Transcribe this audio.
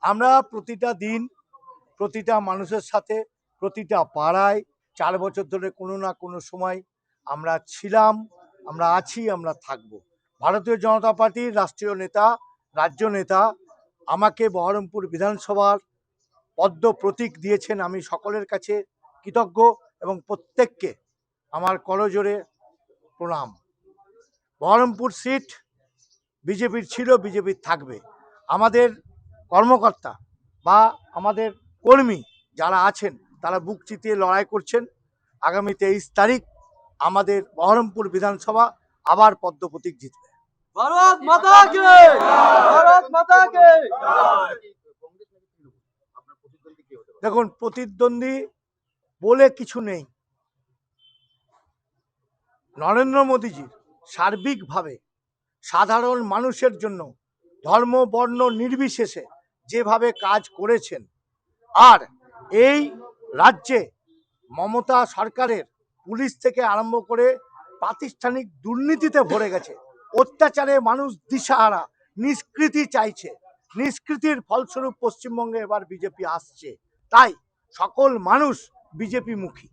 আমরা প্রতিটা দিন প্রতিটা মানুষের সাথে প্রতিটা পাড়ায় 4 বছর ধরে কোনো না কোনো সময় আমরা ছিলাম, আমরা আছি, আমরা থাকব। ভারতীয় জনতা পার্টির রাষ্ট্রীয় নেতা, রাজ্য নেতা আমাকে বহরমপুর বিধানসভার পদ্ম প্রতীক দিয়েছেন। আমি সকলের কাছে কৃতজ্ঞ এবং প্রত্যেককে আমার করজোড়ে প্রণাম। বহরমপুর সিট বিজেপির ছিল, বিজেপির থাকবে। আমাদের কর্মকর্তা বা আমাদের কর্মী যারা আছেন তারা বুক চিতিয়ে লড়াই করছেন। আগামী 23 তারিখ আমাদের বহরমপুর বিধানসভা আবার পদ্ম প্রতীক জিতবে। ভারত মাতা কে, ভারত মাতা কে। দেখুন, প্রতিদ্বন্দ্বী বলে কিছু নেই। নরেন্দ্র মোদীজির সার্বিকভাবে সাধারণ মানুষের জন্য ধর্ম বর্ণ নির্বিশেষে যেভাবে কাজ করেছেন, আর এই রাজ্যে মমতা সরকারের পুলিশ থেকে আরম্ভ করে প্রাতিষ্ঠানিক দুর্নীতিতে ভরে গেছে, অত্যাচারে মানুষ দিশাহারা, নিষ্কৃতি চাইছে। নিষ্কৃতির ফলস্বরূপ পশ্চিমবঙ্গে এবার বিজেপি আসছে, তাই সকল মানুষ বিজেপি মুখী।